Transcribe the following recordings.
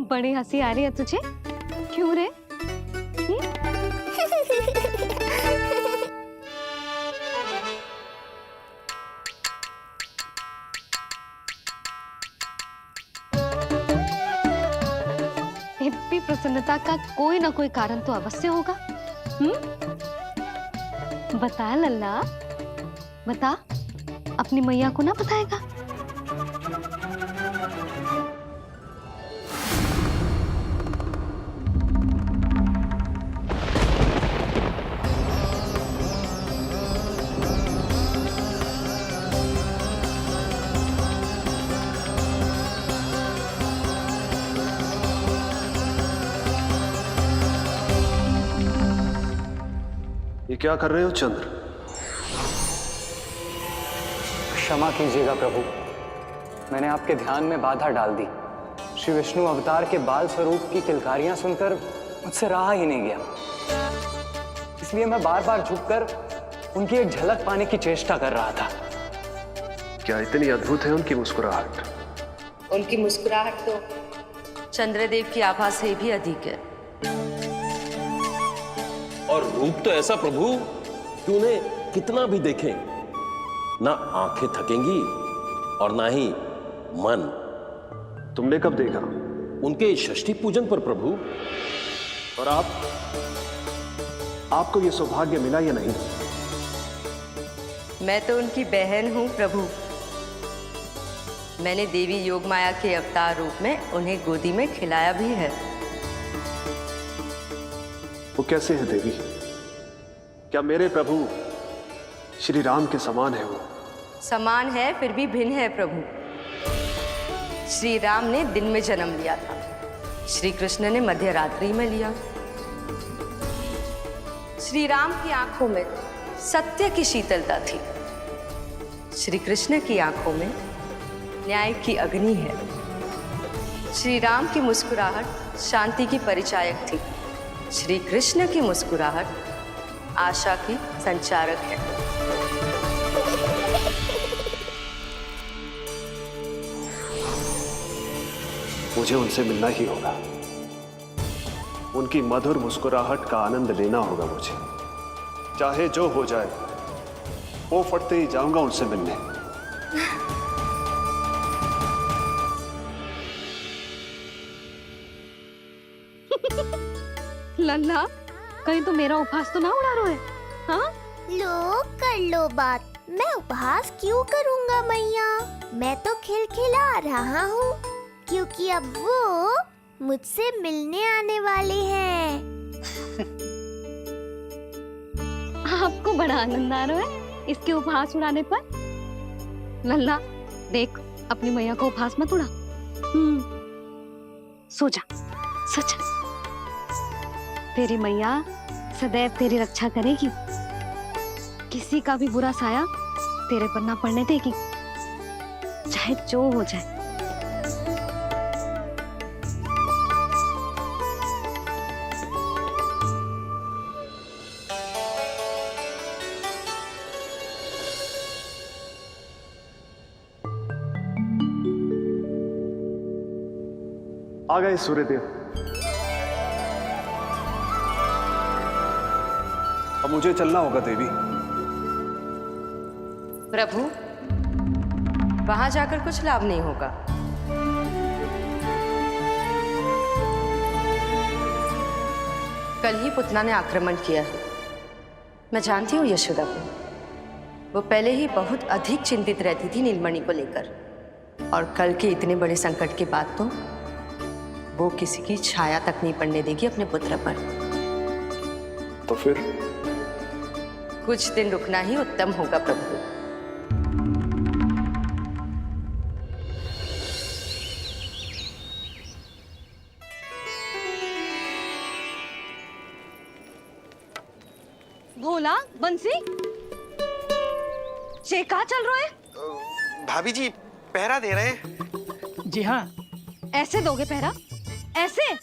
बड़ी हंसी आ रही है तुझे, क्यों रे? हिप्पी प्रसन्नता का कोई ना कोई कारण तो अवश्य होगा। बता लल्ला, बता, अपनी मैया को ना बताएगा? ये क्या कर रहे हो चंद्र? क्षमा कीजिएगा प्रभु, मैंने आपके ध्यान में बाधा डाल दी। श्री विष्णु अवतार के बाल स्वरूप की किलकारियां सुनकर मुझसे रहा ही नहीं गया, इसलिए मैं बार बार झुककर उनकी एक झलक पाने की चेष्टा कर रहा था। क्या इतनी अद्भुत है उनकी मुस्कुराहट? उनकी मुस्कुराहट तो चंद्रदेव की आभा से भी अधिक है। और रूप तो ऐसा प्रभु कि उन्हें कितना भी देखें, ना आंखें थकेंगी और ना ही मन। तुमने कब देखा? उनके षष्ठी पूजन पर प्रभु। और आपको ये सौभाग्य मिला या नहीं? मैं तो उनकी बहन हूं प्रभु। मैंने देवी योगमाया के अवतार रूप में उन्हें गोदी में खिलाया भी है। वो कैसे है देवी? क्या मेरे प्रभु श्री राम के समान है वो? समान है फिर भी भिन्न है प्रभु। श्री राम ने दिन में जन्म लिया था, श्री कृष्ण ने मध्य रात्रि में लिया। श्री राम की आंखों में सत्य की शीतलता थी, श्री कृष्ण की आंखों में न्याय की अग्नि है। श्री राम की मुस्कुराहट शांति की परिचायक थी, श्री कृष्ण की मुस्कुराहट आशा की संचारक है। मुझे उनसे मिलना ही होगा, उनकी मधुर मुस्कुराहट का आनंद लेना होगा मुझे। चाहे जो हो जाए, वो फटते ही जाऊंगा उनसे मिलने। लल्ला, कहीं तो मेरा उपहास तो ना उड़ा रहे है? हाँ? लो कर लो बात, मैं उपहास क्यों करूँगा मैया? मैं तो खिलखिला रहा हूँ क्योंकि अब वो मुझसे मिलने आने वाले हैं। आपको बड़ा आनंद आ रहा है इसके उपहास उड़ाने पर? लल्ला देख, अपनी मैया को उपहास मत उड़ा। सो जा, सो जा। तेरी मैया सदैव तेरी रक्षा करेगी, किसी का भी बुरा साया तेरे पर ना पड़ने देगी, चाहे जो हो जाए। आ गए सूर्यदेव। अब मुझे चलना होगा देवी। प्रभु, वहां जाकर कुछ लाभ नहीं होगा। कल ही पुतना ने आक्रमण किया है। मैं जानती हूँ यशोदा को, वो पहले ही बहुत अधिक चिंतित रहती थी नीलमणि को लेकर, और कल के इतने बड़े संकट के बाद तो वो किसी की छाया तक नहीं पड़ने देगी अपने पुत्र पर। तो फिर कुछ दिन रुकना ही उत्तम होगा प्रभु। भोला, बंसी, ये क्या चल रहा है? भाभी जी पहरा दे रहे हैं। जी हाँ। ऐसे दोगे पहरा? ऐसे?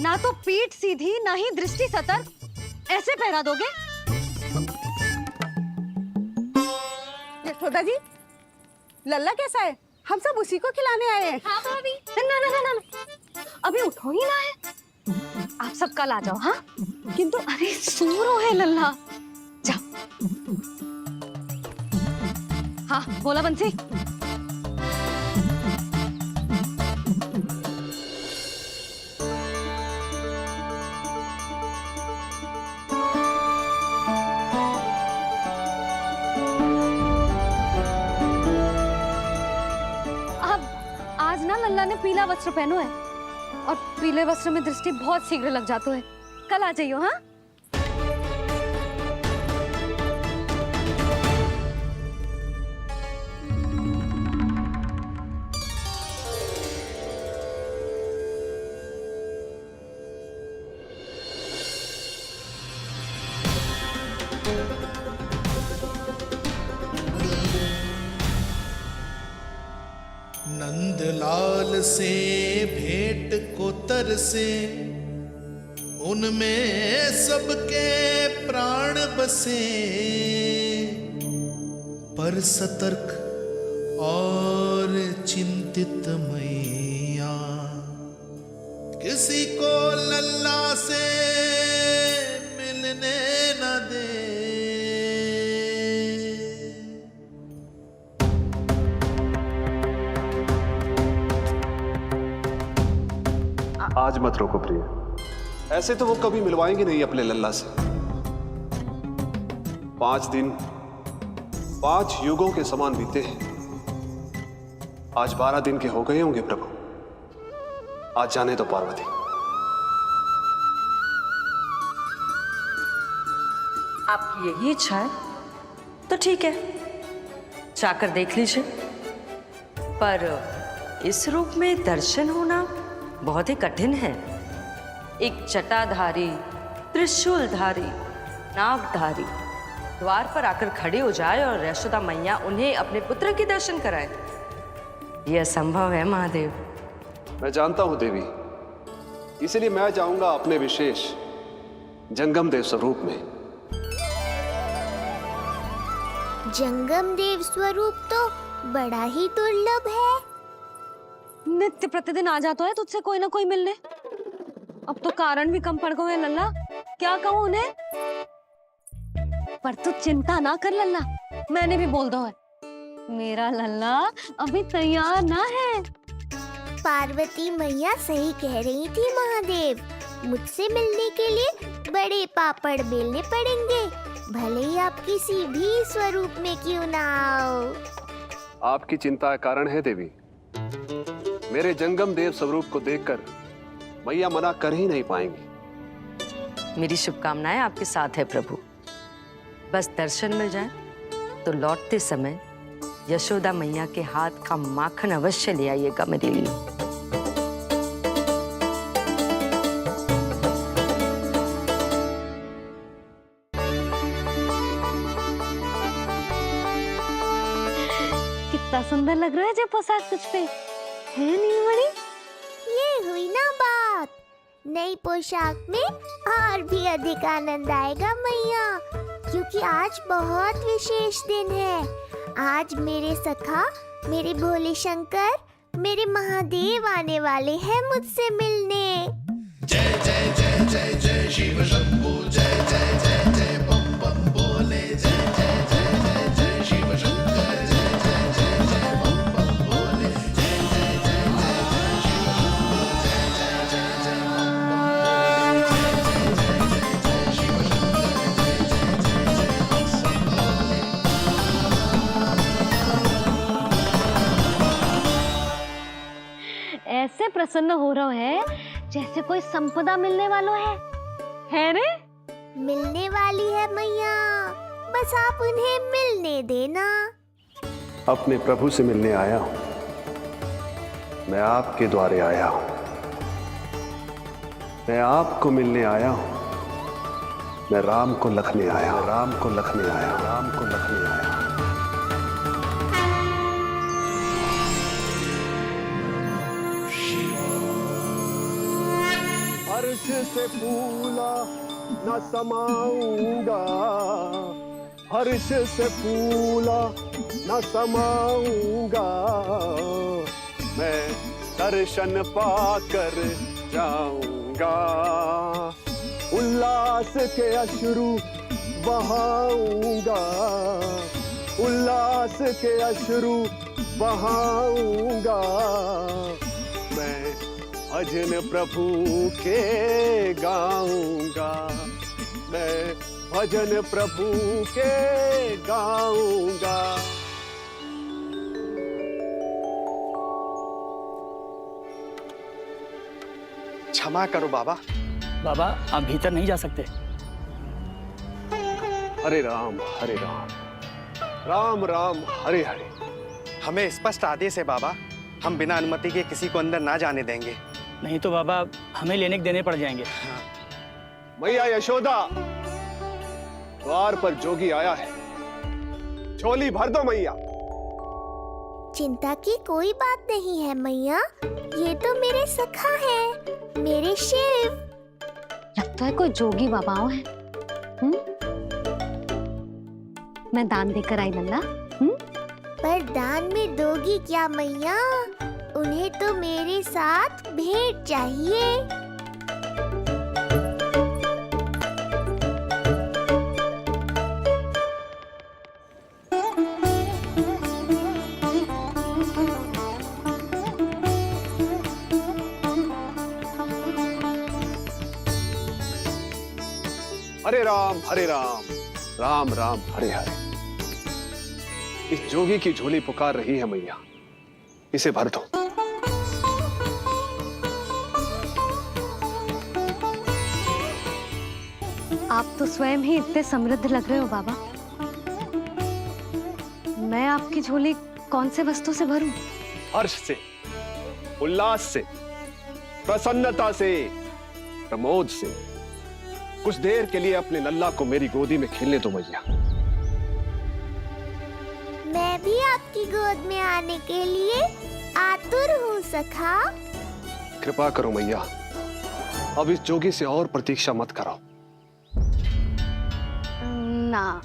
ना तो पीठ सीधी ना ही दृष्टि सतर्क, ऐसे पहरा दोगे? यशोदा जी, लल्ला कैसा है? हम सब उसी को खिलाने आए हैं। हाँ भाभी। ना ना ना ना, अभी उठो ही ना है। आप सब कल आ जाओ। हाँ किंतु अरे सो रो है लल्ला। जाओ। हाँ बोला बंसी। आज ना लल्ला ने पीला वस्त्र पहनो है और पीले वस्त्र में दृष्टि बहुत शीघ्र लग जातो है। कल आ जाइयो। हाँ नंदलाल से भेंट को तरसे, उनमें सबके प्राण बसे, पर सतर्क और चिंतित मैया किसी को लल्ला से मिलने न दे। आज मत रोको प्रिय, ऐसे तो वो कभी मिलवाएंगे नहीं अपने लल्ला से। 5 दिन 5 युगों के समान बीते हैं। आज 12 दिन के हो गए होंगे प्रभु। आज जाने तो पार्वती। आपकी यही इच्छा है तो ठीक है, जाकर देख लीजिए। पर इस रूप में दर्शन होना बहुत ही कठिन है। एक जटाधारी, त्रिशूलधारी, नागधारी द्वार पर आकर खड़े हो जाए और यशोदा मैया उन्हें अपने पुत्र के दर्शन कराए, यह असंभव है महादेव। मैं जानता हूं देवी, इसलिए मैं जाऊंगा अपने विशेष जंगम देव स्वरूप में। जंगम देव स्वरूप तो बड़ा ही दुर्लभ है। नित्य प्रतिदिन आ जाता है तुझसे कोई ना कोई मिलने। अब तो कारण भी कम पड़ गए लल्ला, क्या कहूँ उन्हें। पर तू चिंता ना कर लल्ला, मैंने भी बोल दो है। मेरा लल्ला अभी तैयार ना है। पार्वती मैया सही कह रही थी महादेव, मुझसे मिलने के लिए बड़े पापड़ बेलने पड़ेंगे, भले ही आप किसी भी स्वरूप में क्यों ना आओ। आपकी चिंता का कारण है देवी। मेरे जंगम देव स्वरूप को देखकर मैया मना कर ही नहीं पाएंगी। मेरी शुभकामनाएं आपके साथ है प्रभु। बस दर्शन मिल जाए तो लौटते समय यशोदा मैया के हाथ का माखन अवश्य ले आइएगा मेरे लिए। कितना सुंदर लग रहा है जब पोशाक तुझ पे है नीलमणि। ये हुई ना बात, नई पोशाक में और भी अधिक आनंद आएगा मैया, क्योंकि आज बहुत विशेष दिन है। आज मेरे सखा, मेरे भोले शंकर, मेरे महादेव आने वाले हैं मुझसे मिलने। जय जय जय जय जय शिव शंभू, जय जय जय जय बम बम बोले, जय जय जय जय जय शिव शंकर, जय जय जय जय बम बम बोले, जय जय जय जय जय शिव शंभू, जय जय जय जय बम बम बोले, जय जय जय जय शिव शंकर, जय जय जय बम। ऐसे प्रसन्न हो रहा है जैसे कोई संपदा मिलने वाला है रे? मिलने वाली है मैया, बस आप उन्हें मिलने देना। अपने प्रभु से मिलने आया हूं, मैं आपके द्वारे आया हूं, मैं आपको मिलने आया हूं, मैं राम को लखने आया, राम को लखने आया, राम को लखने आया। हर्ष से फूला न समाऊंगा, हर्ष से फूला न समाऊंगा, मैं दर्शन पाकर जाऊंगा, उल्लास के अश्रु बहाऊंगा, उल्लास के अश्रु बहाऊंगा। मैं भजन प्रभु के गाऊंगा, मैं भजन प्रभु के गाऊंगा। क्षमा करो बाबा। बाबा आप भीतर नहीं जा सकते। हरे राम राम राम हरे हरे। हमें स्पष्ट आदेश है बाबा, हम बिना अनुमति के किसी को अंदर ना जाने देंगे। नहीं तो बाबा हमें लेने के देने पड़ जाएंगे। मैया यशोदा, द्वार पर जोगी आया है, झोली भर दो मैया। चिंता की कोई बात नहीं है मैया, ये तो मेरे सखा है, मेरे शिव। लगता है कोई जोगी बाबाओं है। मैं दान देकर आई लल्ला। पर दान में दोगी क्या मैया? उन्हें तो मेरे साथ भेंट चाहिए। हरे राम राम राम हरे हरे। इस जोगी की झोली पुकार रही है मैया, इसे भर दो। आप तो स्वयं ही इतने समृद्ध लग रहे हो बाबा। मैं आपकी झोली कौन से वस्तु से भरूं? हर्ष से, उल्लास से, प्रसन्नता से, प्रमोद से। कुछ देर के लिए अपने लल्ला को मेरी गोदी में खेलने दो मैया। मैं भी आपकी गोद में आने के लिए आतुर हूँ सखा। कृपा करो मैया, अब इस जोगी से और प्रतीक्षा मत करो। ना,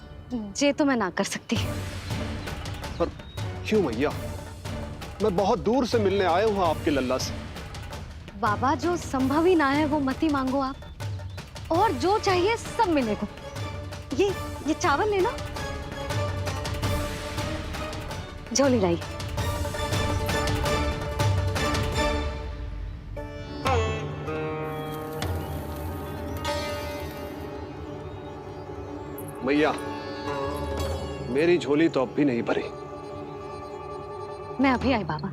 ये तो मैं ना कर सकती। पर क्यों मैया? मैं बहुत दूर से मिलने आया हूँ आपके लल्ला से। बाबा जो संभव ही ना है वो मत ही मांगो आप, और जो चाहिए सब मिलेगा। ये चावल लेना, झोली लाई। मैया, मेरी झोली तो अब भी नहीं भरी। मैं अभी आई बाबा।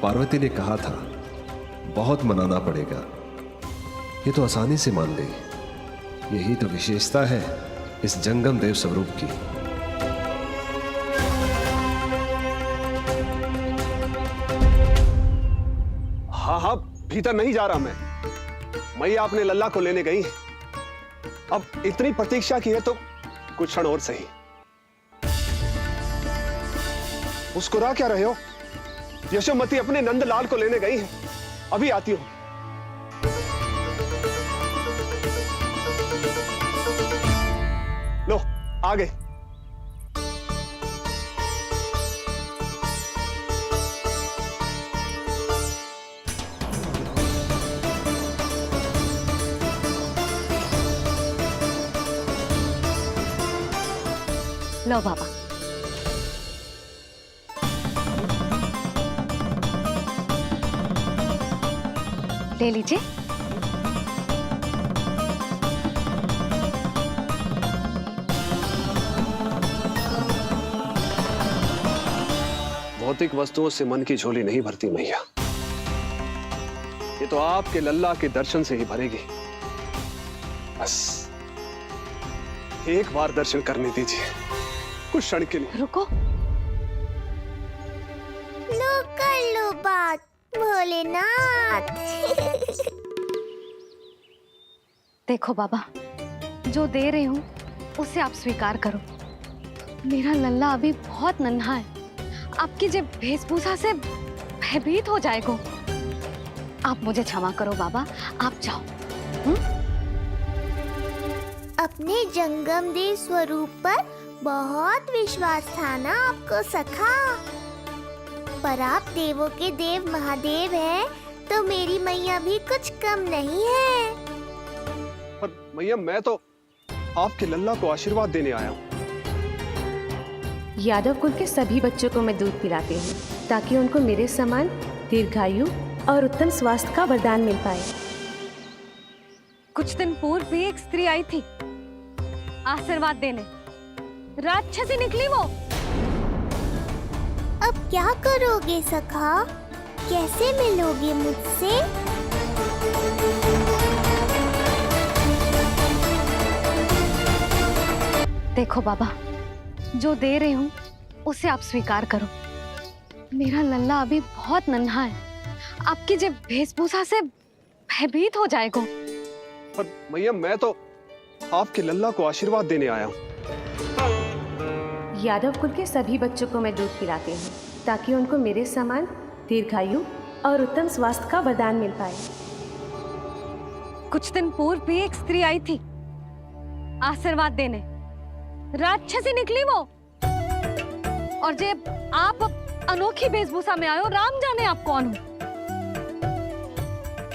पार्वती ने कहा था बहुत मनाना पड़ेगा, ये तो आसानी से मान गई। यही तो विशेषता है इस जंगम देव स्वरूप की। हाँ, भीतर नहीं जा रहा मैं। मैया अपने लल्ला को लेने गई है। अब इतनी प्रतीक्षा की है तो कुछ क्षण और सही। मुस्कुरा क्या रहे हो? यशोमती अपने नंदलाल को लेने गई है, अभी आती हूं। लो, आ गए। लो बाबा। ले लीजिए। भौतिक वस्तुओं से मन की झोली नहीं भरती मैया, ये तो आपके लल्ला के दर्शन से ही भरेगी। बस एक बार दर्शन करने दीजिए, कुछ क्षण के लिए। रुको। लो कर लो बात भोलेनाथ। देखो बाबा, जो दे रही हूं उसे आप स्वीकार करो। मेरा लल्ला अभी बहुत नन्हा है, आपकी जब वेशभूषा से भयभीत हो जाएगा। आप मुझे क्षमा करो बाबा, आप जाओ। अपने जंगम देव स्वरूप पर बहुत विश्वास था ना आपको सखा। पर आप देवों के देव महादेव हैं, तो मेरी मैया भी कुछ कम नहीं है। पर मैया मैं तो आपके लल्ला को आशीर्वाद देने आया हूँ। यादव कुल के सभी बच्चों को मैं दूध पिलाती हूँ ताकि उनको मेरे समान दीर्घायु और उत्तम स्वास्थ्य का वरदान मिल पाए। कुछ दिन पूर्व भी एक स्त्री आई थी आशीर्वाद देने, राक्षसी निकली वो। अब क्या करोगे सखा? कैसे मिलोगे मुझसे? देखो बाबा, जो दे रही हूँ उसे आप स्वीकार करो। मेरा लल्ला अभी बहुत नन्हा है, आपकी जब वेशभूषा से भयभीत हो जाएगा। पर मैया मैं तो आपके लल्ला को आशीर्वाद देने आया हूँ। यादव कुल के सभी बच्चों को मैं दूध पिलाती हूँ ताकि उनको मेरे समान दीर्घायु और उत्तम स्वास्थ्य का वरदान मिल पाए। कुछ दिन पूर्व भी एक स्त्री आई थी आशीर्वाद देने, राक्षसी निकली वो। और जब आप अनोखी वेशभूषा में आए हो, राम जाने आप कौन हो।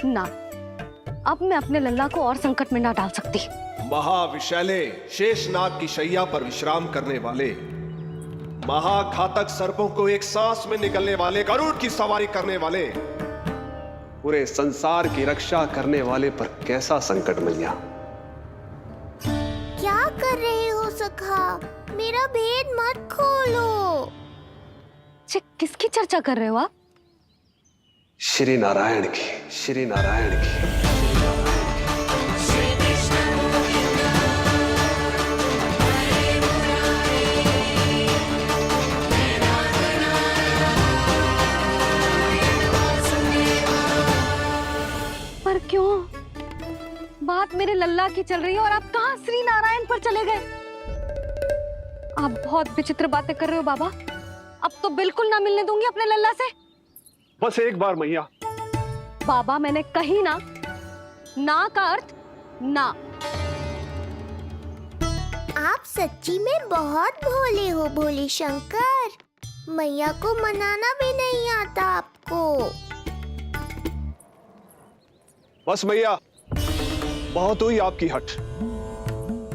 ना, अब मैं अपने लल्ला को और संकट में ना डाल सकती। महाविशैले शेषनाग की शैया पर विश्राम करने वाले, महाघातक सर्पों को एक सांस में निकलने वाले, गरुड़ की सवारी करने वाले, पूरे संसार की रक्षा करने वाले पर कैसा संकट मैया। क्या कर रहे हो सखा? मेरा भेद मत खोलो। किसकी चर्चा कर रहे हो आप? श्री नारायण की, श्री नारायण की। पर क्यों? बात मेरे लल्ला की चल रही है और आप कहाँ श्री नारायण पर चले गए? आप बहुत विचित्र बातें कर रहे हो बाबा। अब तो बिल्कुल ना मिलने दूंगी अपने लल्ला से। बस एक बार मैया। बाबा मैंने कही ना, ना का अर्थ ना। आप सच्ची में बहुत भोले हो भोले शंकर। मैया को मनाना भी नहीं आता आपको। बस मैया, बहुत हुई आपकी हट।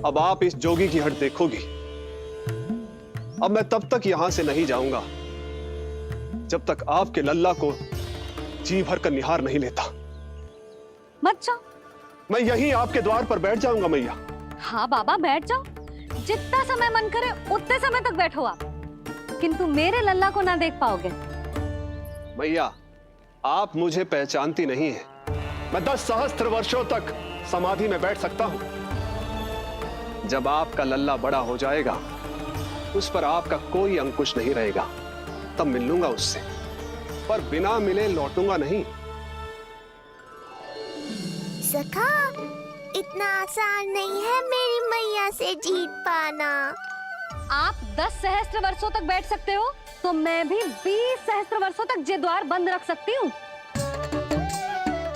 अब आप इस जोगी की हट देखोगी। अब मैं तब तक यहां से नहीं जाऊंगा जब तक आपके लल्ला को जी भर कर निहार नहीं लेता। मत जाओ। मैं यहीं आपके द्वार पर बैठ जाऊंगा मैया। हाँ बाबा बैठ जाओ, जितना समय मन करे उतने समय तक बैठो आप, किंतु मेरे लल्ला को ना देख पाओगे। मैया, आप मुझे पहचानती नहीं है। मैं 10 सहस्त्र वर्षों तक समाधि में बैठ सकता हूं। जब आपका लल्ला बड़ा हो जाएगा, उस पर आपका कोई अंकुश नहीं रहेगा, तब मिल लूंगा उससे, पर बिना मिले लौटूंगा नहीं। सखा, इतना आसान नहीं है मेरी मैया से जीत पाना। आप 10 सहस्त्र वर्षों तक बैठ सकते हो, तो मैं भी 20 सहस्त्र वर्षों तक ये द्वार बंद रख सकती हूँ।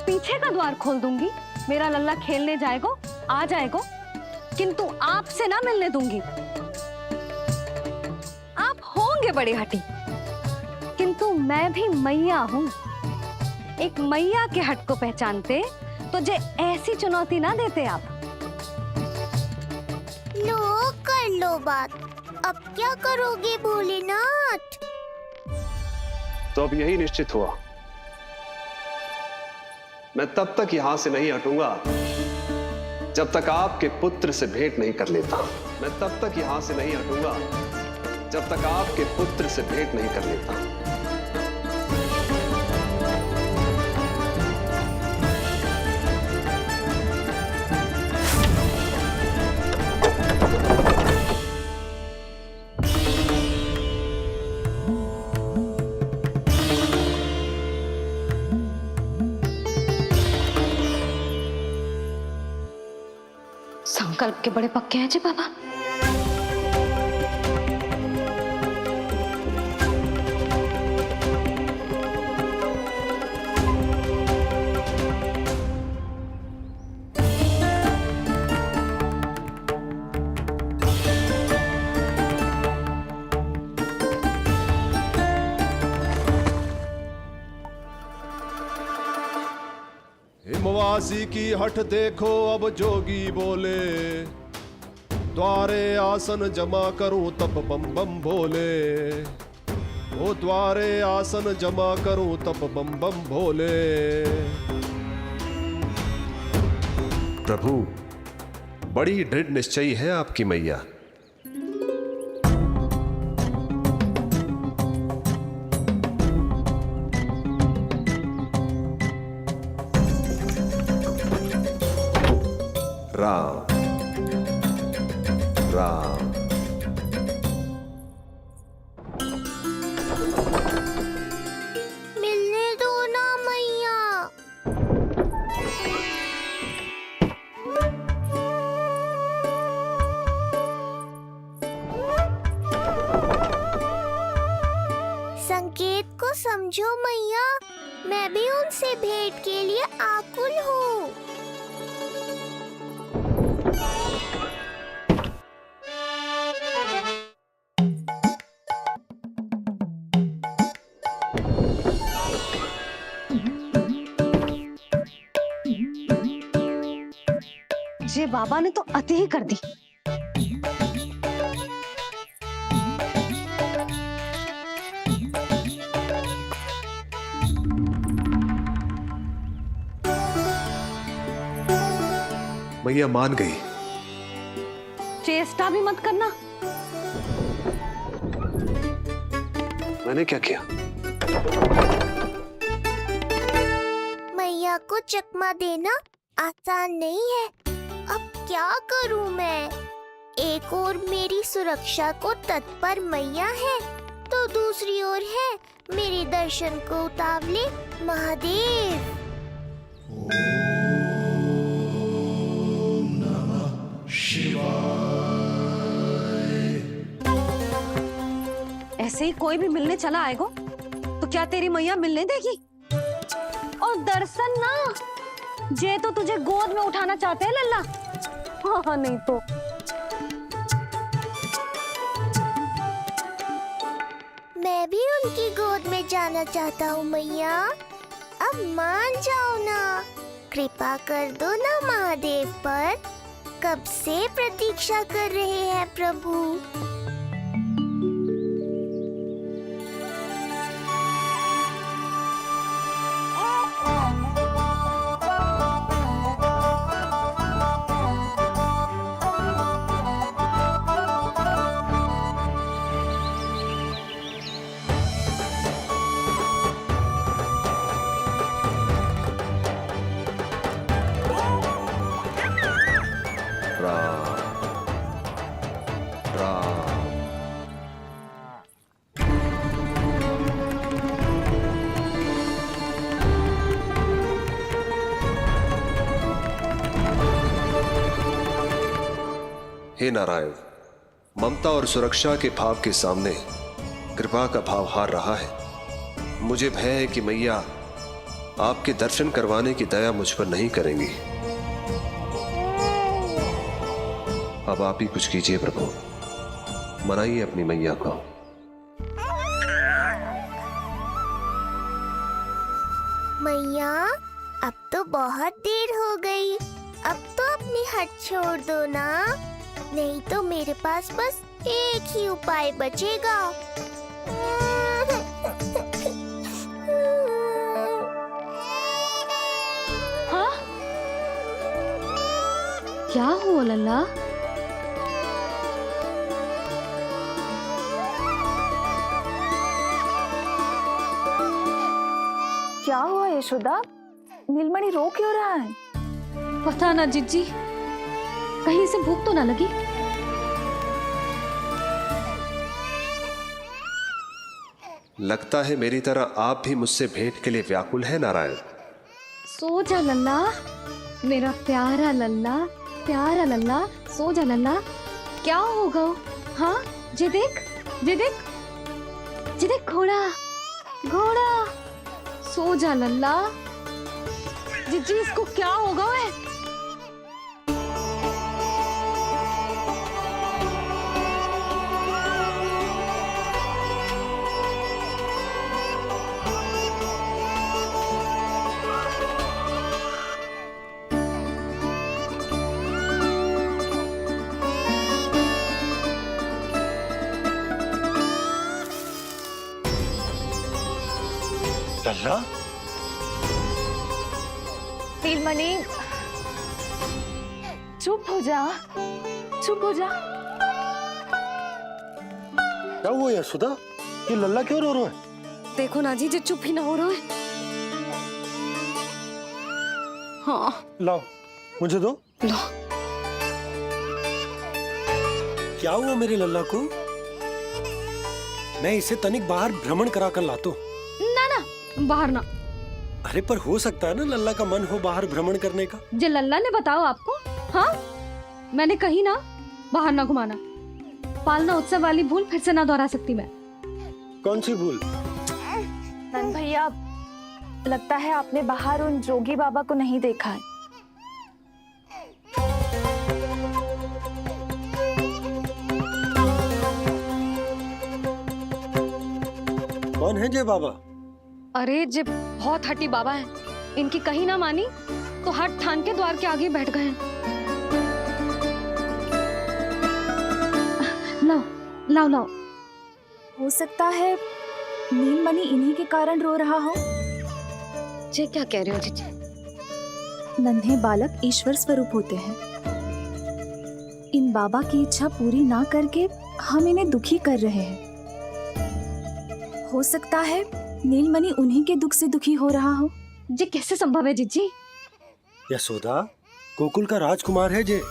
पीछे का द्वार खोल दूंगी, मेरा लल्ला खेलने जाएगा, आ जाएगा, किंतु आपसे ना मिलने दूंगी। आप होंगे बड़ी हठी, किंतु मैं भी मैया हूँ। एक मैया के हट को पहचानते तो जे ऐसी चुनौती ना देते आप। लो कर लो बात। अब क्या करोगे भोलेनाथ? तो अब यही निश्चित हुआ, मैं तब तक यहां से नहीं हटूंगा जब तक आपके पुत्र से भेंट नहीं कर लेता। मैं तब तक यहां से नहीं हटूंगा जब तक आपके पुत्र से भेंट नहीं कर लेता। संकल्प के बड़े पक्के हैं जी बाबा। दासी की हठ देखो अब जोगी बोले, द्वारे आसन जमा करूं तब बम बम भोले, ओ द्वारे आसन जमा करूं तब बम बम भोले। प्रभु, बड़ी दृढ़ निश्चयी है आपकी मैया। राम राम। मिलने दो ना मैया। संकेत को समझो मैया, मैं भी उनसे भेंट के लिए आकुल हूँ। जे बाबा ने तो अति ही कर दी। मैया मान गई। चेष्टा भी मत करना। मैंने क्या किया? मैया को चकमा देना आसान नहीं है। अब क्या करूं मैं? एक ओर मेरी सुरक्षा को तत्पर मैया है, तो दूसरी ओर है मेरे दर्शन को उतावले महादेव। ऐसे ही कोई भी मिलने चला आएगा तो क्या तेरी मैया मिलने देगी? और दर्शन ना, जे तो तुझे गोद में उठाना चाहते हैं लल्ला। हाँ नहीं तो मैं भी उनकी गोद में जाना चाहता हूँ मैया। अब मान जाओ ना, कृपा कर दो ना महादेव पर। कब से प्रतीक्षा कर रहे हैं प्रभु। हे नारायण, ममता और सुरक्षा के भाव के सामने कृपा का भाव हार रहा है। मुझे भय है कि मैया आपके दर्शन करवाने की दया मुझ पर नहीं करेंगी। अब आप ही कुछ कीजिए प्रभु, मनाइए अपनी मैया को। मैया, अब तो बहुत देर हो गई। अब तो अपनी हट छोड़ दो ना, नहीं तो मेरे पास बस एक ही उपाय बचेगा। हाँ? क्या हुआ लल्ला? क्या हुआ यशोदा? नीलमणि रो क्यों रहा है? पता ना जीजी, कहीं से भूख तो ना लगी। लगता है मेरी तरह आप भी मुझसे भेंट के लिए व्याकुल है नारायण। सो जा लल्ला, मेरा प्यारा लल्ला, प्यारा लल्ला, सो जा लल्ला। क्या होगा? हाँ, जे देख, जे देख, जे देख, घोड़ा, घोड़ा। सो जा लल्ला। जीजी, इसको क्या होगा? है लल्ला, नीलमणि चुप हो जा, चुप हो जा। क्या हुआ यशोदा? ये लल्ला क्यों रो रहा है? देखो ना जी, जो चुप ही ना हो रहा है। हाँ लाओ, मुझे दो। लो। क्या हुआ मेरे लल्ला को? मैं इसे तनिक बाहर भ्रमण करा कर लाता हूँ। ना ना, बाहर ना। अरे पर हो सकता है ना लल्ला का मन हो बाहर भ्रमण करने का। जे लल्ला ने बताओ आपको? हाँ, मैंने कही ना बाहर ना घुमाना। पालना उत्सव वाली भूल फिर से ना दोहरा सकती मैं। कौन सी भूल? नंद भैया, लगता है आपने बाहर उन जोगी बाबा को नहीं देखा है। कौन है जय बाबा? अरे जे बहुत हट्टी बाबा है, इनकी कहीं ना मानी तो हट ठान के द्वार के आगे बैठ गए हैं। लाओ लाओ लाओ। हो सकता है नीलमणि इन्हीं के कारण रो रहा हो। जे क्या कह रहे हो जीजी? नन्हे बालक ईश्वर स्वरूप होते हैं। इन बाबा की इच्छा पूरी ना करके हम इन्हें दुखी कर रहे हैं। हो सकता है नीलमणि उन्हीं के दुख से दुखी हो रहा हो। जे कैसे संभव है जीजी? यशोदा, गोकुल का राजकुमार है जे।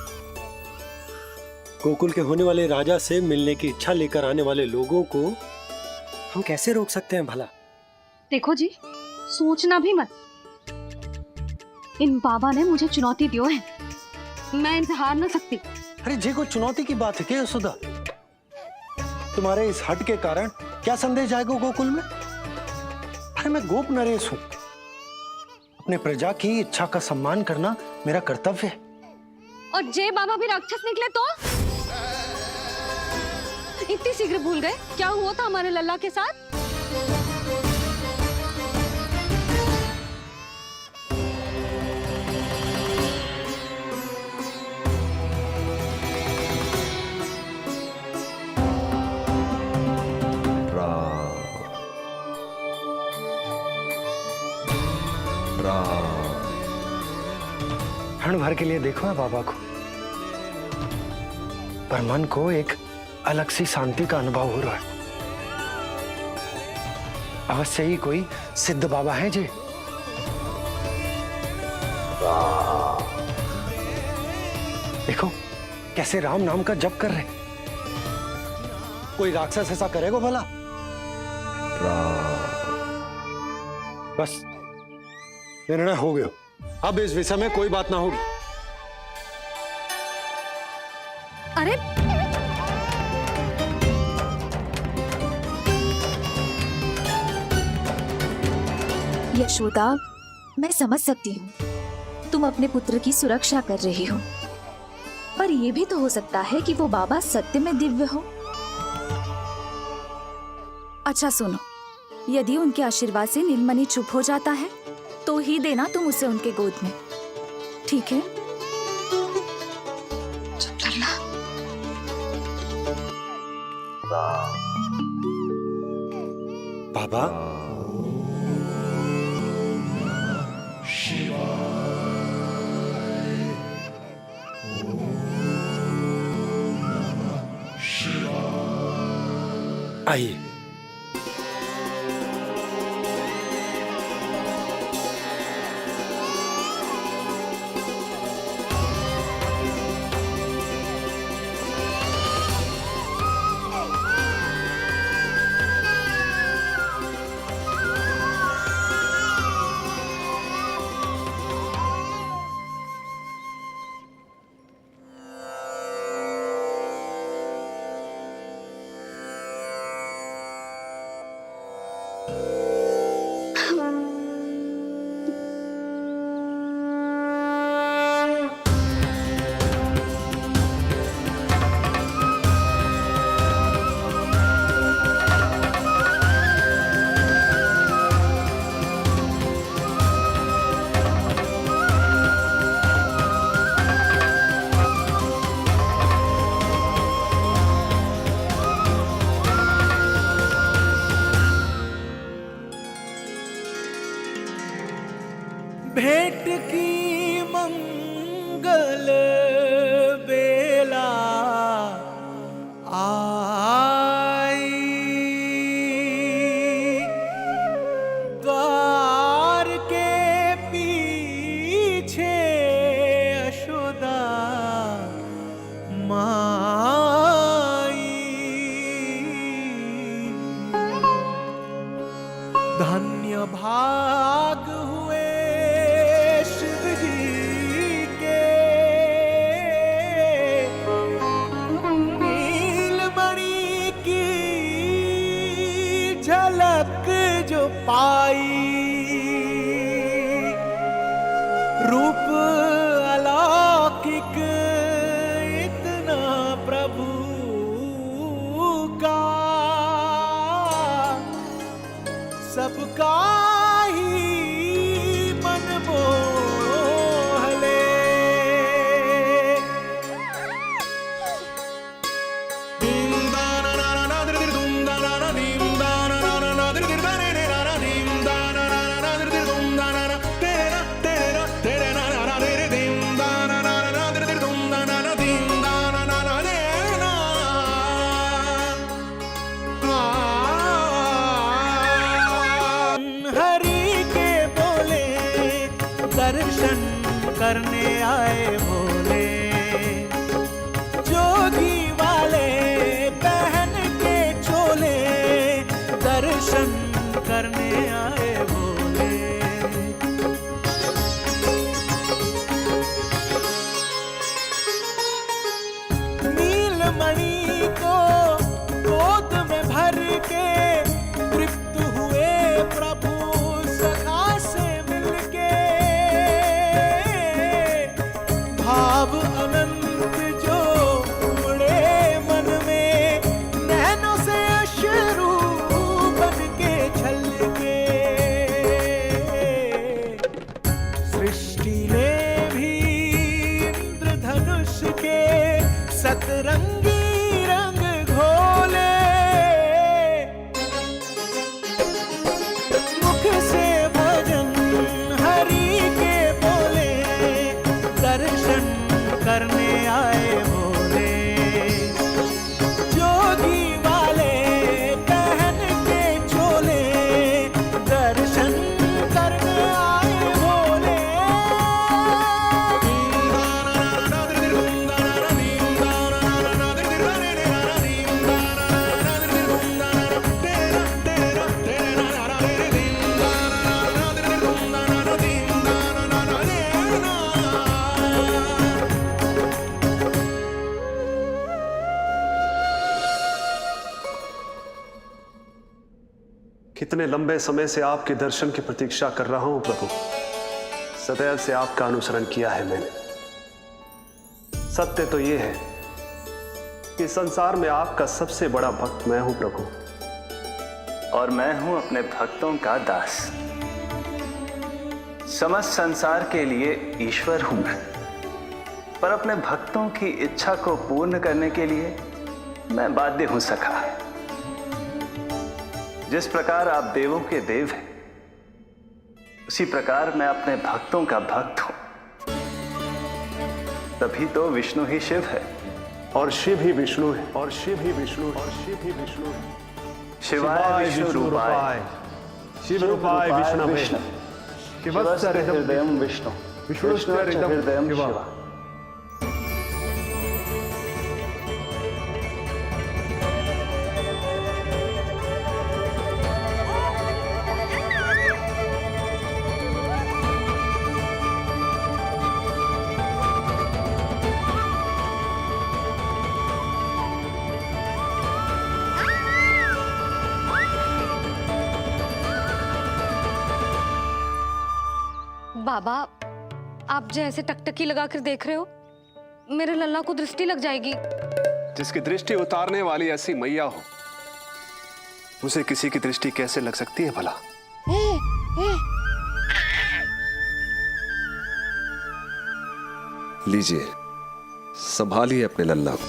गोकुल के होने वाले राजा से मिलने की इच्छा लेकर आने वाले लोगों को हम कैसे रोक सकते हैं भला? देखो जी, सोचना भी मत। इन बाबा ने मुझे चुनौती दियो है, मैं इनसे हार ना सकती। अरे जी, कोई चुनौती की बात है क्या यशोदा? तुम्हारे इस हट के कारण क्या संदेश जाएगा गोकुल में? अरे मैं गोप नरेश हूं। अपने प्रजा की इच्छा का सम्मान करना मेरा कर्तव्य है। और जे बाबा भी राक्षस निकले तो? इतनी शीघ्र भूल गए क्या हुआ था हमारे लल्ला के साथ? क्षण भर के लिए देखो है बाबा को, पर मन को एक अलग सी शांति का अनुभव हो रहा है। अवश्य ही कोई सिद्ध बाबा है जी। देखो कैसे राम नाम का जप कर रहे। कोई राक्षस ऐसा करेगा भला? बस निर्णय हो गया, अब इस विषय में कोई बात ना होगी। अरे यशोदा, मैं समझ सकती हूँ तुम अपने पुत्र की सुरक्षा कर रही हो, पर यह भी तो हो सकता है कि वो बाबा सत्य में दिव्य हो। अच्छा सुनो, यदि उनके आशीर्वाद से नीलमणि चुप हो जाता है तो ही देना तुम उसे उनके गोद में, ठीक है? चुप करना। बाबा, आइए। भेंट की मंगल बेला आई, द्वार के पीछे यशोदा माई। धन्य भाग हुए शिव जी के, नीलमणि की झलक जो पाई, रूप अलौकिक इतना प्रभु का, सबका ही मन मोह ले। हरि के बोले दर्शन करने आए भोले, जोगी वाले पहन के चोले दर्शन करने आए भोले। नीलमणि को गोद में भर के तृप्त हुए प्रभु सखा से मिलके, भाव अनंत जो उमड़े मन में, नैनों से अश्रु बन के छलके। सृष्टि ने भी इंद्रधनुष के सतरंगी रंग घोले, मुख से भजन हरि के बोले दर्शन करने आए भोले, जोगी वाले पहन के चोले दर्शन करने आए भोले। कितने लंबे समय से आपके दर्शन की प्रतीक्षा कर रहा हूं प्रभु। सदैव से आपका अनुसरण किया है मैंने। सत्य तो यह है कि संसार में आपका सबसे बड़ा भक्त मैं हूं प्रभु, और मैं हूं अपने भक्तों का दास। समस्त संसार के लिए ईश्वर हूं मैं, पर अपने भक्तों की इच्छा को पूर्ण करने के लिए मैं बाध्य हूं सखा। जिस प्रकार आप देवों के देव हैं, उसी प्रकार मैं अपने भक्तों का भक्त हूं। तभी तो विष्णु ही शिव है, और शिव ही विष्णु है, और शिव ही विष्णु है, और शिव ही विष्णु है। शिवाय विष्णु रूपाय, शिव रूपाय विष्णवे, शिवस्य हृदयं विष्णु, विष्णु हृदयं शिवा। बाबा, आप जो ऐसे टकटकी लगा कर देख रहे हो, मेरे लल्ला को दृष्टि लग जाएगी। जिसकी दृष्टि उतारने वाली ऐसी मैया हो, उसे किसी की दृष्टि कैसे लग सकती है भला? लीजिए, संभालिए अपने लल्ला को।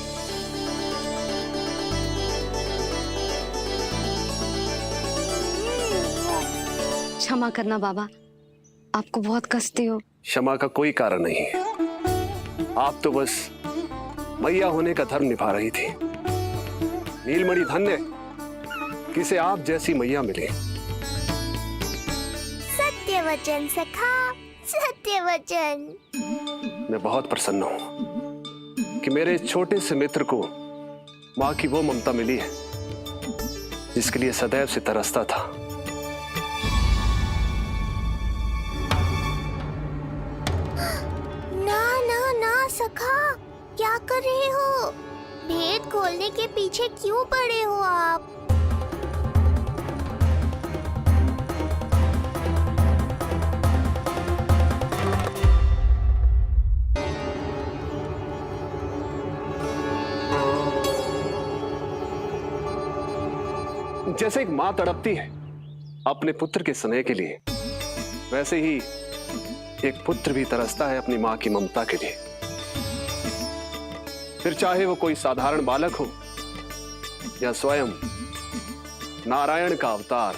क्षमा करना बाबा, आपको बहुत कसते हो। क्षमा का कोई कारण नहीं है। आप तो बस मैया होने का धर्म निभा रही थी। नीलमणि धन्य किसे आप जैसी मैया मिले। सत्य वचन सखा, सत्य वचन। मैं बहुत प्रसन्न हूं कि मेरे इस छोटे से मित्र को मां की वो ममता मिली है जिसके लिए सदैव से तरसता था। ना ना ना सखा, क्या कर रहे हो? भेद खोलने के पीछे क्यों पड़े हो आप? जैसे एक मां तड़पती है अपने पुत्र के स्नेह के लिए, वैसे ही एक पुत्र भी तरसता है अपनी मां की ममता के लिए। फिर चाहे वो कोई साधारण बालक हो या स्वयं नारायण का अवतार।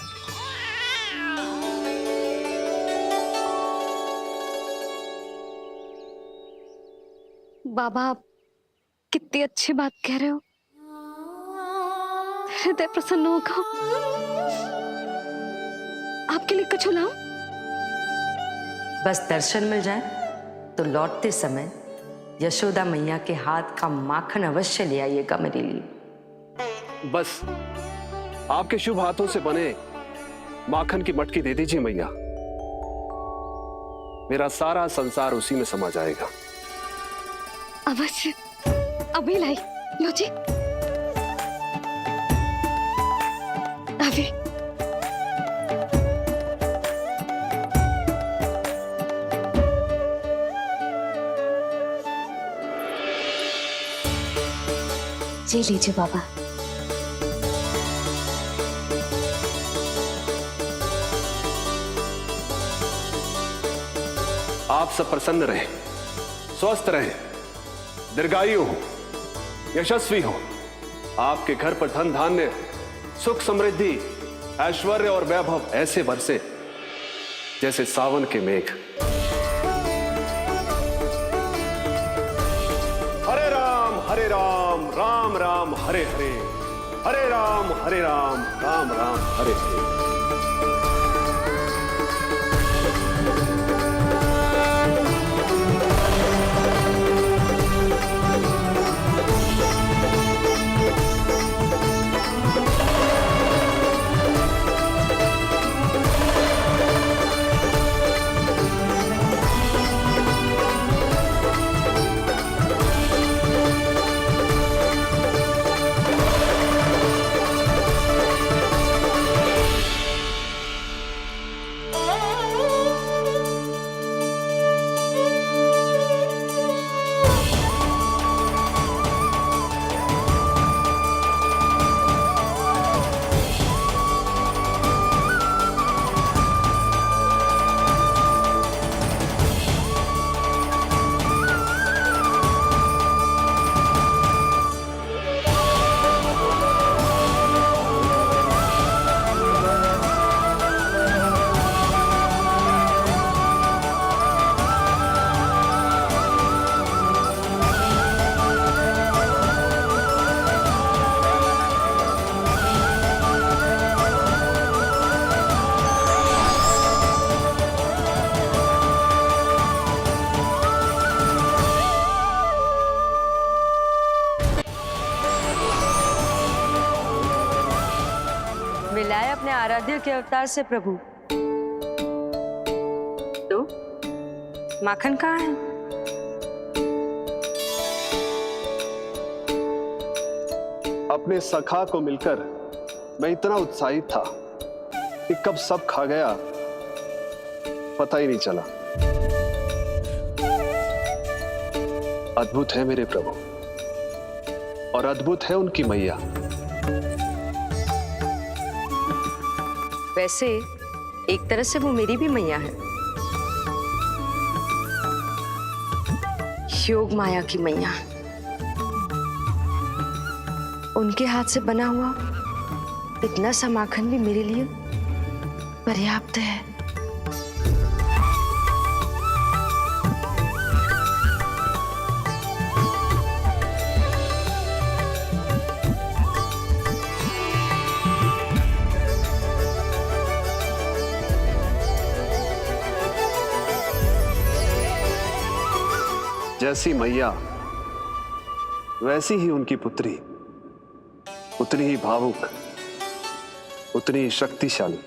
बाबा, आप कितनी अच्छी बात कह रहे हो। हृदय प्रसन्न होगा। आपके लिए कछु लाऊं? बस दर्शन मिल जाए तो लौटते समय यशोदा मैया के हाथ का माखन अवश्य ले आइएगा मेरे लिए। बस आपके शुभ हाथों से बने माखन की मटकी दे दीजिए मैया। मेरा सारा संसार उसी में समा जाएगा। अवश्य, अभी लाई। लो जी, अभी। जी लीजिए बाबा। आप सब प्रसन्न रहें, स्वस्थ रहें, दीर्घायु हो, यशस्वी हो। आपके घर पर धन धान्य, सुख समृद्धि, ऐश्वर्य और वैभव ऐसे बरसे जैसे सावन के मेघ। हरे राम, राम राम हरे हरे, हरे राम राम राम हरे हरे। मिलाए अपने आराध्य के अवतार से प्रभु। तो माखन कहाँ है? अपने सखा को मिलकर मैं इतना उत्साहित था कि कब सब खा गया पता ही नहीं चला। अद्भुत है मेरे प्रभु और अद्भुत है उनकी मैया। वैसे एक तरह से वो मेरी भी मैया है, योग माया की मैया। उनके हाथ से बना हुआ इतना सा माखन भी मेरे लिए पर्याप्त है। जैसी मैया वैसी ही उनकी पुत्री, उतनी ही भावुक, उतनी ही शक्तिशाली।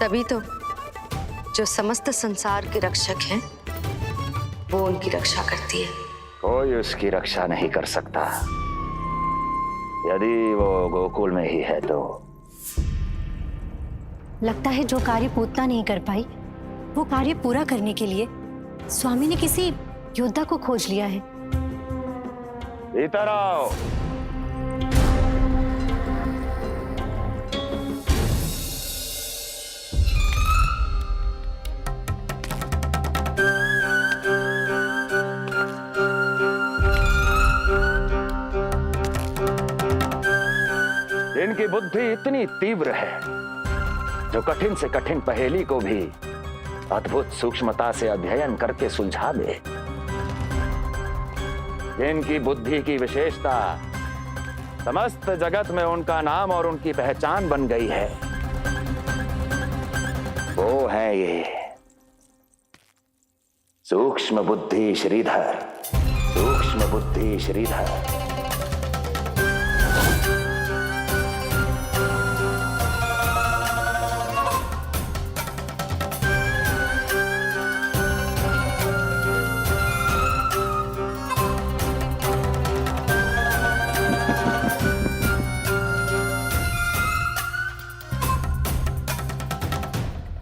तभी तो जो समस्त संसार के रक्षक हैं वो उनकी रक्षा करती है। कोई उसकी रक्षा नहीं कर सकता। यदि वो गोकुल में ही है तो। लगता है जो कार्य पूतना नहीं कर पाई वो कार्य पूरा करने के लिए स्वामी ने किसी योद्धा को खोज लिया है। इधर आओ। इनकी बुद्धि इतनी तीव्र है जो कठिन से कठिन पहेली को भी अद्भुत सूक्ष्मता से अध्ययन करके सुलझा दे। इनकी बुद्धि की विशेषता समस्त जगत में उनका नाम और उनकी पहचान बन गई है। वो है ये सूक्ष्म बुद्धि श्रीधर। सूक्ष्म बुद्धि श्रीधर।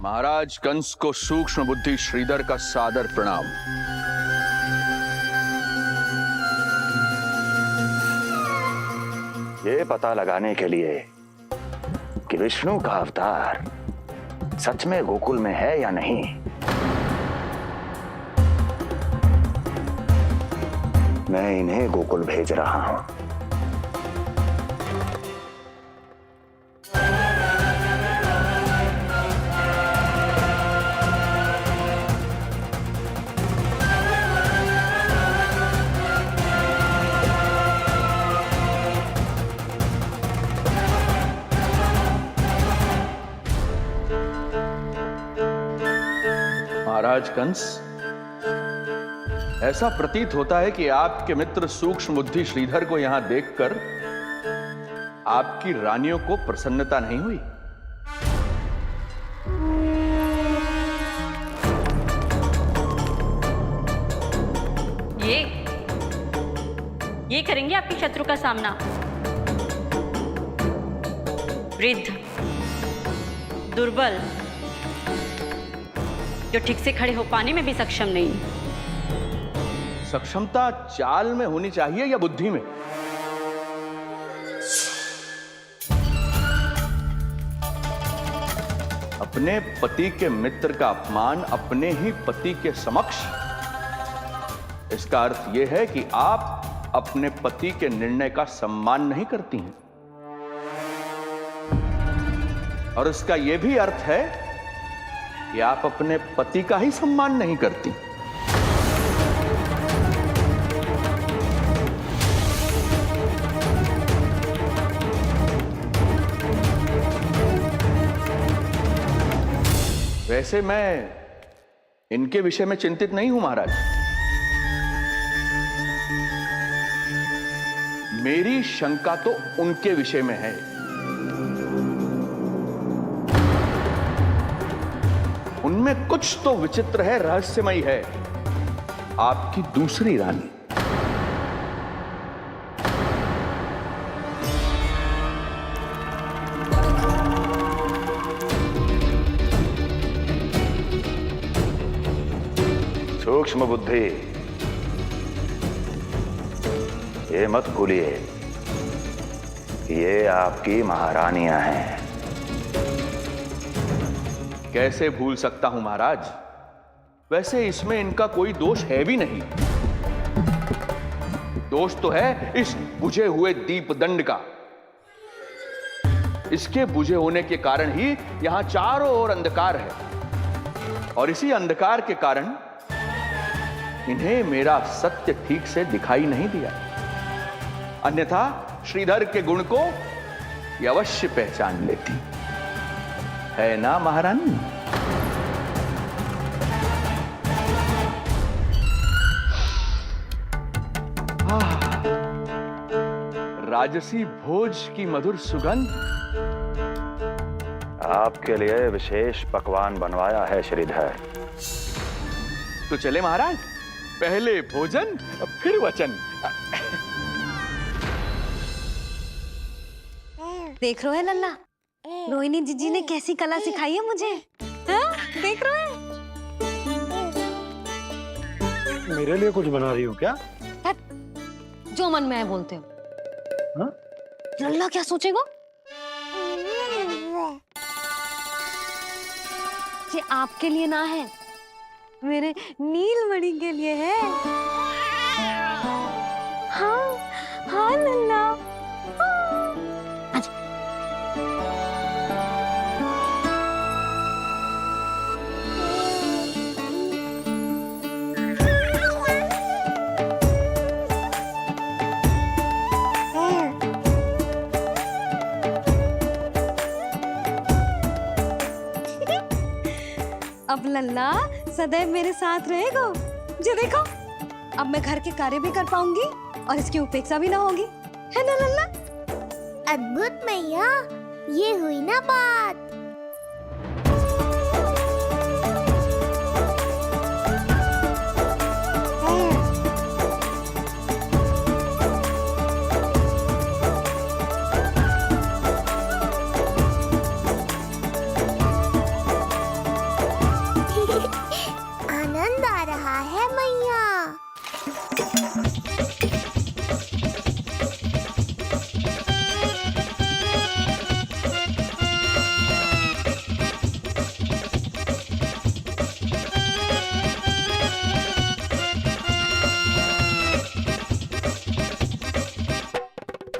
महाराज कंस को सूक्ष्म बुद्धि श्रीधर का सादर प्रणाम। ये पता लगाने के लिए कि विष्णु का अवतार सच में गोकुल में है या नहीं, मैं इन्हें गोकुल भेज रहा हूं। महाराज कंस, ऐसा प्रतीत होता है कि आपके मित्र सूक्ष्म बुद्धि श्रीधर को यहां देखकर आपकी रानियों को प्रसन्नता नहीं हुई। ये करेंगे आपके शत्रु का सामना। वृद्ध, दुर्बल, जो ठीक से खड़े हो पाने में भी सक्षम नहीं। सक्षमता चाल में होनी चाहिए या बुद्धि में? अपने पति के मित्र का अपमान अपने ही पति के समक्ष, इसका अर्थ यह है कि आप अपने पति के निर्णय का सम्मान नहीं करती हैं। और इसका यह भी अर्थ है कि आप अपने पति का ही सम्मान नहीं करती। वैसे मैं इनके विषय में चिंतित नहीं हूं महाराज। मेरी शंका तो उनके विषय में है। उनमें कुछ तो विचित्र है, रहस्यमयी है। आपकी दूसरी रानी। सूक्ष्म बुद्धि, ये मत भूलिए ये आपकी महारानियां हैं। कैसे भूल सकता हूं महाराज? वैसे इसमें इनका कोई दोष है भी नहीं। दोष तो है इस बुझे हुए दीपदंड का। इसके बुझे होने के कारण ही यहां चारों ओर अंधकार है, और इसी अंधकार के कारण इन्हें मेरा सत्य ठीक से दिखाई नहीं दिया। अन्यथा श्रीधर के गुण को ये अवश्य पहचान लेती, है ना महारानी? राजसी भोज की मधुर सुगंध। आपके लिए विशेष पकवान बनवाया है श्रीधर। तो चले महाराज, पहले भोजन फिर वचन। देख रहे हो लल्ला, रोहिणी जीजी ने कैसी कला सिखाई है मुझे। हाँ? देख रहे हो? मेरे लिए कुछ बना रही हो क्या? जो मन में है बोलते हो। हाँ? लल्ला क्या सोचेगा? ये आपके लिए ना है, मेरे नीलमणि के लिए है। हाँ हाँ लल्ला। अब लल्ला सदैव मेरे साथ रहेगा। जो देखो, अब मैं घर के कार्य भी कर पाऊंगी और इसकी उपेक्षा भी ना होगी, है ना लल्ला? अद्भुत मैया, ये हुई ना बात। आनंद आ रहा है मैया।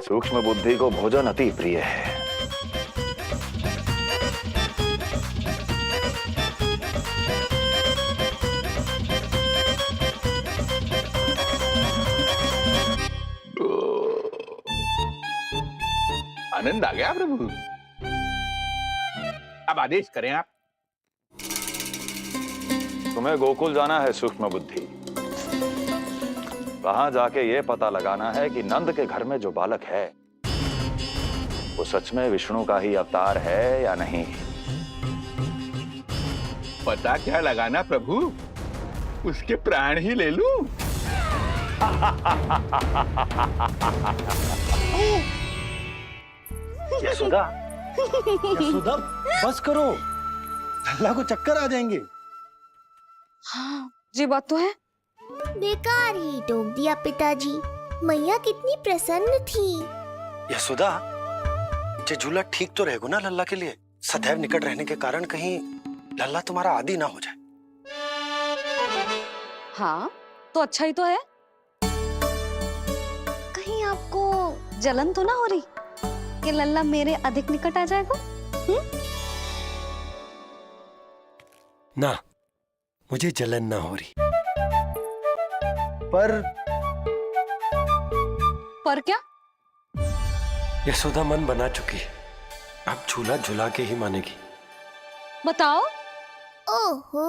सूक्ष्म बुद्धि को भोजन अति प्रिय है। आनंद आ गया प्रभु। अब आदेश करें आप। तुम्हें गोकुल जाना है सूक्ष्म बुद्धि। वहां जाके ये पता लगाना है कि नंद के घर में जो बालक है वो सच में विष्णु का ही अवतार है या नहीं। पता क्या लगाना प्रभु, उसके प्राण ही ले लूं। यशोदा, यशोदा, बस करो, लल्ला को चक्कर आ जाएंगे। हाँ, ये बात तो है। बेकार ही टोक दिया पिताजी। मैया कितनी प्रसन्न थी। यशोदा, ये झूला ठीक तो रहेगा ना लल्ला के लिए? सदैव निकट रहने के कारण कहीं लल्ला तुम्हारा आदी ना हो जाए। हाँ, तो अच्छा ही तो है। कहीं आपको जलन तो ना हो रही कि लल्ला मेरे अधिक निकट आ जाएगा? ना, मुझे जलन ना हो रही। पर क्या? यशोदा मन बना चुकी है, अब झूला झूला के ही मानेगी। बताओ। ओहो,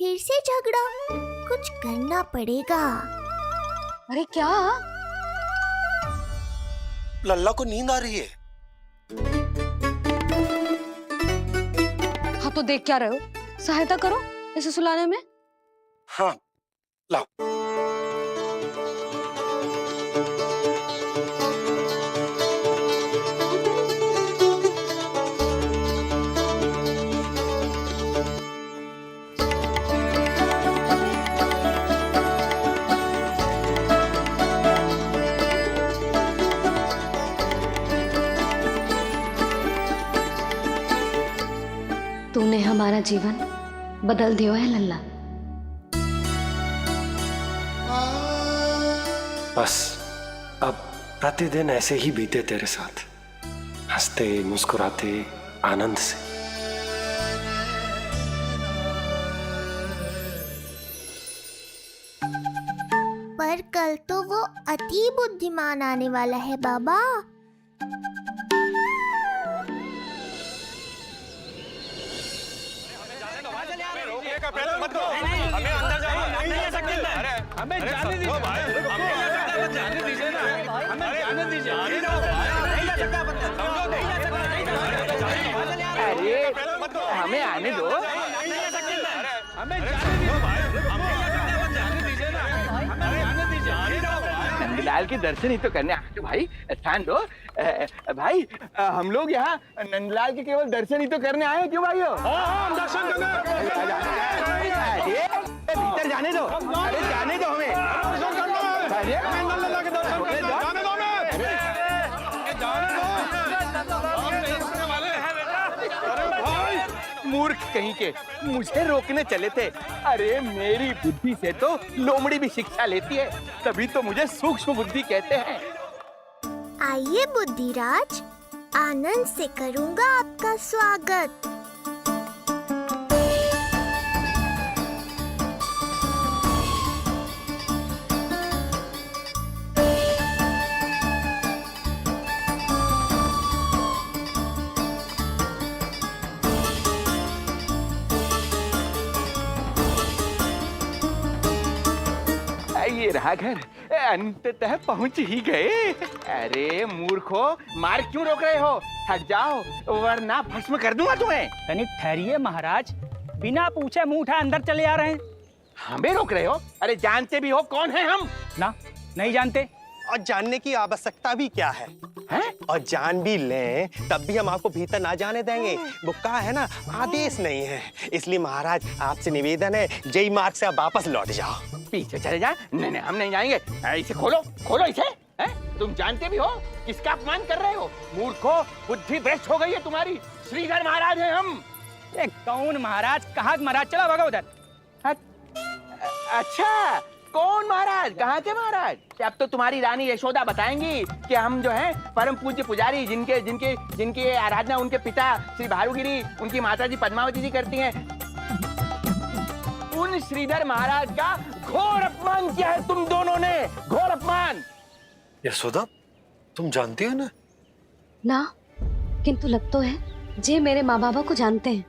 फिर से झगड़ा। कुछ करना पड़ेगा। अरे क्या? लल्ला को नींद आ रही है। हाँ तो देख क्या रहे हो? सहायता करो इसे सुलाने में। हाँ, लाओ। तूने हमारा जीवन बदल दिया है लल्ला। बस अब प्रतिदिन ऐसे ही बीते तेरे साथ, हंसते मुस्कुराते आनंद से। पर कल तो वो अति बुद्धिमान आने वाला है बाबा। हमें अंदर जाने नहीं दे सकते। अरे हमें जाने दीजिए। अरे हमें आने दो। नंदलाल के दर्शन ही तो करने आए थे भाई, स्थान दो। भाई हम लोग यहाँ नंदलाल के केवल दर्शन ही तो करने आए हैं, क्यों भाइयों? दर्शन भीतर जाने दो, अरे जाने दो हमें। मूर्ख कहीं के, मुझे रोकने चले थे। अरे मेरी बुद्धि से तो लोमड़ी भी शिक्षा लेती है, तभी तो मुझे सूक्ष्म बुद्धि कहते हैं। आइए बुद्धिराज, आनंद से करूंगा आपका स्वागत। ये रहा घर, अंततः पहुंच ही गए। अरे मूर्खो, मार्ग क्यों रोक रहे हो? हट जाओ वरना भस्म कर दूंगा तुम्हें। तनिक ठहरिए महाराज, बिना पूछे मुंह उठा अंदर चले आ रहे हैं। हमें रोक रहे हो? अरे जानते भी हो कौन है हम? ना, नहीं जानते। और जानने की आवश्यकता भी क्या है? हैं? और जान भी लें तब भी हम आपको भीतर ना जाने देंगे। वो कहा है ना, आदेश नहीं है। इसलिए महाराज आपसे निवेदन है, जय मार्ग से आप वापस लौट जाओ। पीछे चले जाए? नहीं नहीं, हम नहीं जाएंगे। इसे खोलो, खोलो इसे। हैं? तुम जानते भी हो किसका अपमान कर रहे हो? मूर्खो, बुद्धि भ्रष्ट हो गई है तुम्हारी। श्रीधर महाराज हैं हम। कौन महाराज? कहाँ महाराज? चला भगा उधर। अच्छा, कौन महाराज? कहाँ के महाराज? अब तो तुम्हारी रानी यशोदा बताएंगी कि हम जो है परम पूज्य पुजारी, जिनके जिनके जिनकी आराधना उनके पिता श्री भारुगिरी, उनकी माता जी पद्मावती जी करती हैं, उन श्रीधर महाराज का घोर अपमान किया है तुम दोनों ने। घोर अपमान। यशोदा, तुम जानती हो ना? ना, किंतु लग तो है जे मेरे माँ बाबा को जानते हैं।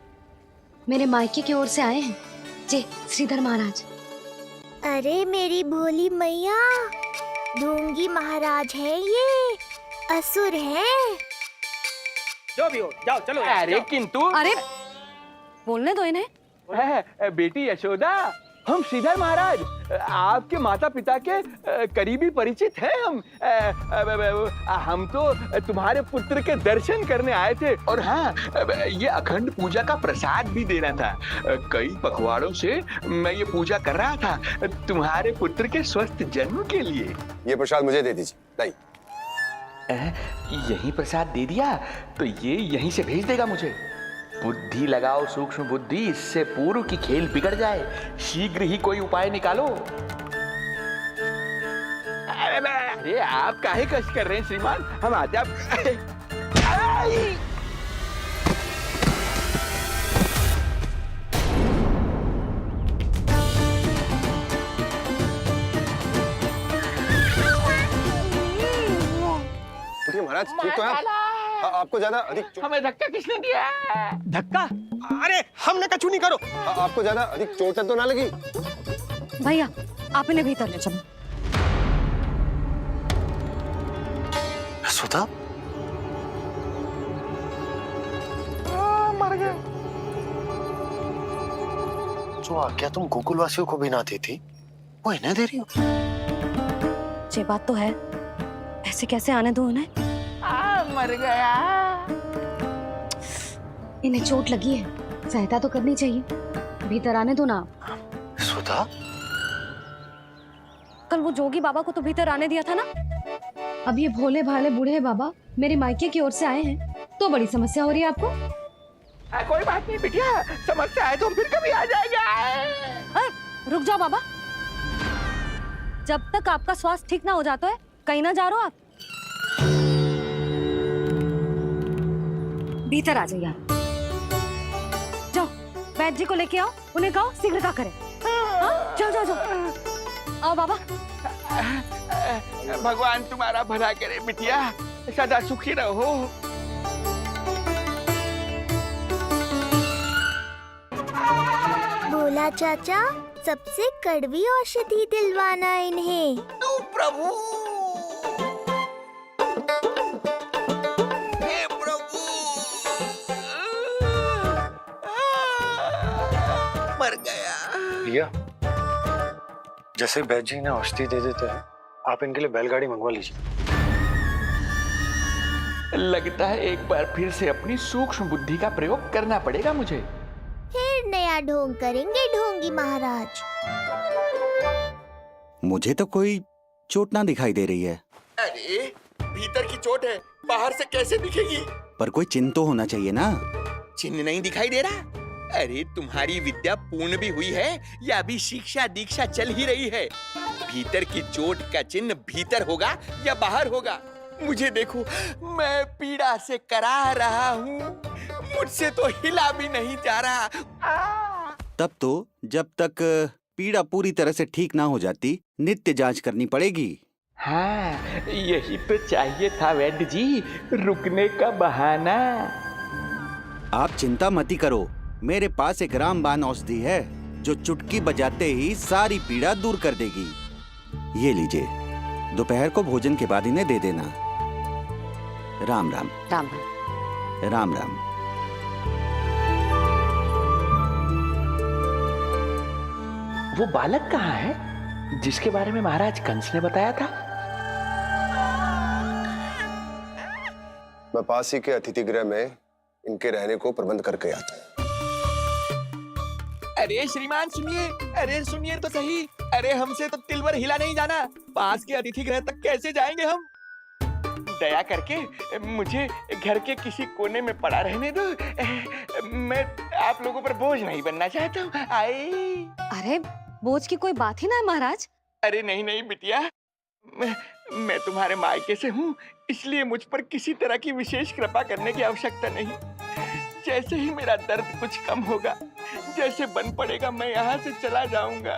मेरे मायके की ओर से आए हैं जे श्रीधर महाराज। अरे मेरी भोली मैया, ढोंगी महाराज है ये, असुर है। जो भी हो, जाओ चलो। अरे किंतु, अरे बोलने दो इन्हें। बेटी यशोदा, हम श्रीधर महाराज आपके माता पिता के करीबी परिचित हैं। हम तो तुम्हारे पुत्र के दर्शन करने आए थे। और हाँ, ये अखंड पूजा का प्रसाद भी देना था। कई पखवाड़ों से मैं ये पूजा कर रहा था तुम्हारे पुत्र के स्वस्थ जन्म के लिए। ये प्रसाद मुझे दे दीजिए। नहीं, यही प्रसाद दे दिया तो ये यहीं से भेज देगा मुझे। बुद्धि लगाओ सूक्ष्म बुद्धि, इससे पूर्व की खेल बिगड़ जाए। शीघ्र ही कोई उपाय निकालो। अरे आप काहे कष्ट कर रहे हैं श्रीमान? हम आते आप। महाराज ठीक तो है? आपको ज्यादा अधिक हमें धक्का किसने दिया? धक्का? अरे हमने कछु नहीं करो। आपको ज्यादा अधिक चोट तो ना लगी? भैया आप इन्हें भीतर ले चलो। यशोदा, मर गए। जो आज्ञा तुम गोकुलवासियों को भी ना दी थी, वो इन्हें दे रही हो? ये बात तो है, ऐसे कैसे आने दो उन्हें? मर गया। इन्हें चोट लगी है, सहायता तो करनी चाहिए। भीतर आने दो ना। यशोदा, कल वो जोगी बाबा को तो भीतर आने दिया था ना। अब ये भोले भाले बूढ़े बाबा मेरे मायके की ओर से आए हैं, तो बड़ी समस्या हो रही है आपको। कोई बात नहीं बिटिया, समस्या है तो फिर कभी आ जाएगा। रुक जाओ बाबा, जब तक आपका स्वास्थ्य ठीक ना हो जाता है कहीं ना जा रहे हो आप। भीतर आ जाइए आप। जाओ वैद्य जी को लेके आओ, उन्हें कहो शीघ्रता करें। जाओ जाओ जाओ। आओ बाबा। भगवान तुम्हारा भला करे बिटिया, सदा सुखी रहो। बोला चाचा, सबसे कड़वी औषधि दिलवाना इन्हें। तू प्रभु, मर गया। भैया, जैसे बैद जी ने औषधि दे देते हैं, आप इनके लिए बैलगाड़ी मंगवा लीजिए। लगता है एक बार फिर से अपनी सूक्ष्म बुद्धि का प्रयोग करना पड़ेगा मुझे। फिर नया ढोंग करेंगे ढोंगी महाराज। मुझे तो कोई चोट ना दिखाई दे रही है। अरे भीतर की चोट है, बाहर से कैसे दिखेगी? पर कोई चिन्ह तो होना चाहिए ना। चिन्ह नहीं दिखाई दे रहा? अरे तुम्हारी विद्या पूर्ण भी हुई है या अभी शिक्षा दीक्षा चल ही रही है? भीतर की चोट का चिन्ह भीतर होगा या बाहर होगा? मुझे देखो, मैं पीड़ा से कराह रहा हूँ, मुझसे तो हिला भी नहीं जा रहा। तब तो जब तक पीड़ा पूरी तरह से ठीक ना हो जाती, नित्य जांच करनी पड़ेगी। हाँ, यही तो चाहिए था वैद्य जी, रुकने का बहाना। आप चिंता मती करो, मेरे पास एक रामबाण औषधि है जो चुटकी बजाते ही सारी पीड़ा दूर कर देगी। ये लीजिए, दोपहर को भोजन के बाद इन्हें दे देना। राम राम। राम राम। राम राम। वो बालक कहाँ है जिसके बारे में महाराज कंस ने बताया था? मैं पास ही के अतिथि गृह में इनके रहने को प्रबंध करके आता हूँ। अरे श्रीमान सुनिए, अरे सुनिए तो सही। अरे हमसे तो तिल भर हिला नहीं जाना, पास के अतिथि गृह तक कैसे जाएंगे हम? दया करके मुझे घर के किसी कोने में पड़ा रहने दो। मैं आप लोगों पर बोझ नहीं बनना चाहता हूँ। अरे बोझ की कोई बात ही ना है महाराज। अरे नहीं नहीं बिटिया, मैं तुम्हारे मायके से हूँ, इसलिए मुझ पर किसी तरह की विशेष कृपा करने की आवश्यकता नहीं। जैसे ही मेरा दर्द कुछ कम होगा, जैसे बन पड़ेगा, मैं यहाँ से चला जाऊंगा।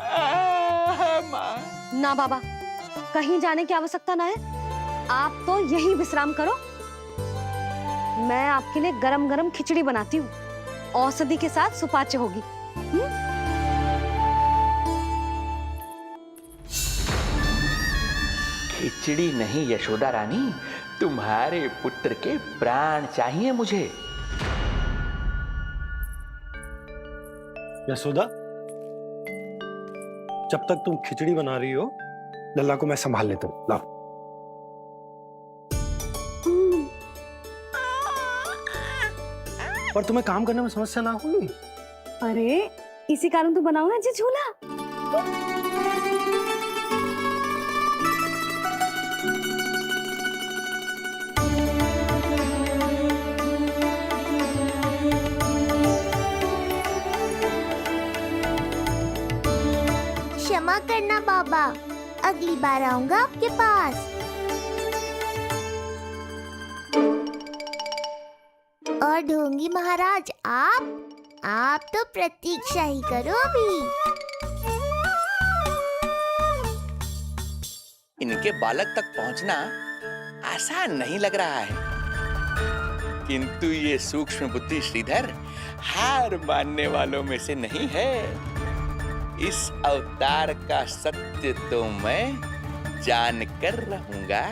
माँ। ना बाबा, कहीं जाने की आवश्यकता ना है, आप तो यही विश्राम करो। मैं आपके लिए गरम गरम खिचड़ी बनाती हूँ, औषधि के साथ सुपाच्य होगी। खिचड़ी नहीं यशोदा रानी, तुम्हारे पुत्र के प्राण चाहिए मुझे। यशोदा, जब तक तुम खिचड़ी बना रही हो, लल्ला को मैं संभाल लेता हूँ। लाओ। और तुम्हें काम करने में समस्या ना होगी? अरे इसी कारण तो बनाओ ना जी झूला। क्षमा करना बाबा, अगली बार आऊंगा आपके पास। और ढोंगी महाराज, आप तो प्रतीक्षा ही करो अभी। इनके बालक तक पहुंचना आसान नहीं लग रहा है, किंतु ये सूक्ष्म बुद्धि श्रीधर हार मानने वालों में से नहीं है। इस अवतार का सत्य तो मैं जानकर रहूंगा।